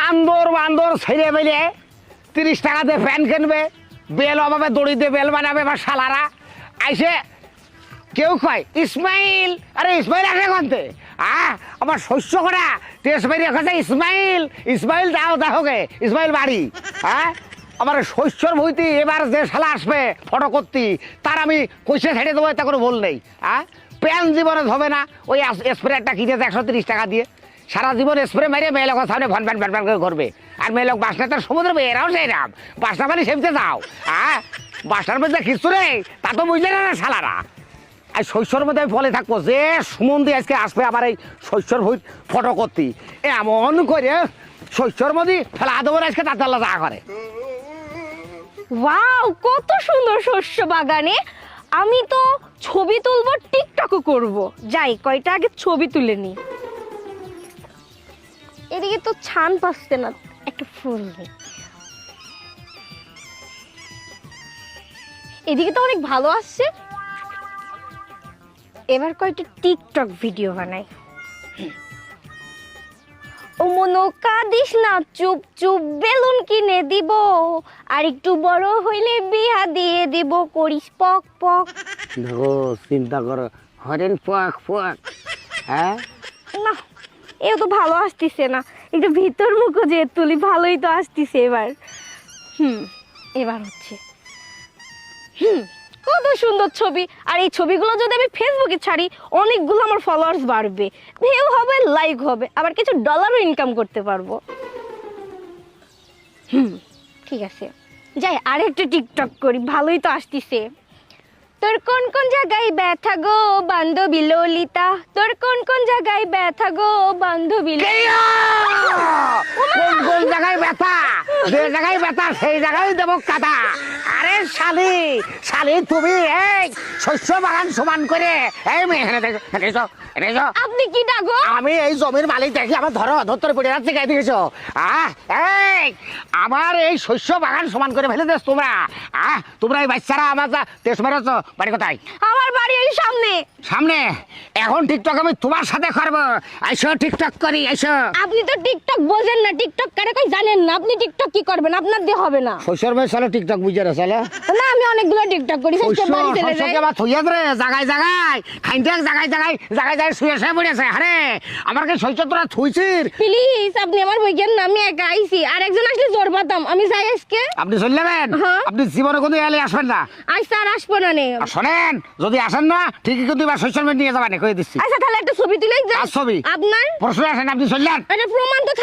বান্দর বান্দর ছেড়ে বেলে 30 টাকাতে ফ্যান কিনবে, বেল অভাবে দড়ি দিয়ে বেল বানাবে বা শালারা আইসে কেউ কয় ইসমাইল, আরে ইসমাইল আসে কনতে আমার শস্য করা টেস্ট বেরি কাছে ইসমাইল ইসমাইল দাও দেখো গে ইসমাইল বাড়ি আমার শস্যর ভুইতি এবার যে শালা আসবে ফটো করতি তার আমি কইসে ছেড়ে দেবো, তা কোনো ভুল নেই। প্যান জীবনে হবে না, ওই স্প্রেটা কিনেছে 130 টাকা দিয়ে, সারা জীবন স্প্রে মেরে মেয়ে লোক সামনে ভন ভ্যান ভ্যান ভ্যান করে ঘুরবে, আর মেয়ে লোক বাসনা তার সমুদ্র এরাও সেই রাম বাসনা পানি সেমতে যাও বাসনার মধ্যে খিস্তু রে তা তো বুঝলে না শালারা। আর শস্যর মধ্যে আমি ফলে থাকবো যে সুমন্দি আজকে আসবে আমার এই শস্যর ভুই ফটো করতি, এমন করে শস্যর মধ্যে ফেলা দেবো আজকে তার তাল্লা যা করে। ওয়াও, কত সুন্দর শস্য বাগানে। আমি তো ছবি তুলবো, টিকটকও করব। যাই কয়টা আগে ছবি তুলে নি। এদিকে তো ছান পাচ্ছে না, একটা ফুল নেই। এদিকে তো অনেক ভালো আসছে, এবার কয়টা টিকটক ভিডিও বানাই। ও মনো কাঁদিস না, চুপ চুপ বেলুন কিনে দিব, আর একটু বড় হইলে বিয়া দিয়ে দিব, করিস পক পক। দেখো চিন্তা করো হরেন পোয়াক পোয়াক। না, এও তো ভালো আসতেছে না, একটু ভিতর মুখো যে তুলি, ভালোই তো আসতেছে এবার। এবার হচ্ছে কত সুন্দর ছবি। আর এই ছবিগুলো যদি আমি ফেসবুকে ছাড়ি অনেকগুলো আমার ফলোয়ার্স বাড়বে, ভিউ হবে, লাইক হবে, আবার কিছু ডলারও ইনকাম করতে পারবো। ঠিক আছে, যাই আর একটু টিকটক করি, ভালোই তো আসতেছে। তোর কোন কোন জায়গায় ব্যথা গো বান্ধবী ললিতা, তোর কোন কোন জায়গায় ব্যথা গো বান্ধবী কোন কোন জায়গায় ব্যথা, যে জায়গায় ব্যথা সেই জায়গায় দেবো কাদা। আরে শালি শালি তুমি এই শস্য বাগান সমান করে এই মেয়ে এখানে দেখো দেখো দেখো। আপনি কি ডাকো? আমি এই জমির মালিক দেখি আমার ধরো ধরতে পড়ে যাচ্ছে গায়ে দিয়েছ। এই আমার এই শস্য বাগান সমান করে ফেলে দেস তোমরা। তোমরা এই বাচ্চারা আমার যা তেজ মেরেছ। বাড়ি কোথায়? আমার বাড়ি ওই সামনে। সামনে? এখন টিকটক আমি তোমার সাথে করবো, আইসো টিকটক করি আইসো। আপনি তো টিকটক বোঝেন না, টিকটক কারে কই জানেন না, আপনি টিকটক কি করবেন, আপনার দিয়ে হবে না। শস্যর মেয়ে চলো টিকটক বুঝে রে চলো। না, আমি অনেকগুলো টিকটক করি, শেষে বাড়ি চলে যাই। আবার থইয়া রে জায়গায় জায়গায় খাইতে জায়গায় জায়গায় জায়গায় জায়গায় শুয়ে শুয়ে পড়েছে। আরে আমার কি শস্য তোরা থুইছিস? প্লিজ আপনি আমার বইকেন না, আমি একা আইছি, আর একজন আসলে জোর পাতাম। আমি যাই আজকে। আপনি চলে যাবেন? হ্যাঁ। আপনি জীবনে কোনো এলে আসবেন না। আজ স্যার আসবো না নে। আর শোনেন, যদি আসেন না ঠিকই কিন্তু এবার শস্যর মেয়ে নিয়ে যাবেন, কয়ে দিচ্ছি। আচ্ছা তাহলে একটা ছবি তুলে যান। আর ছবি? আপনার প্রশ্ন আসেন, আপনি চললেন। আরে প্রমাণ তো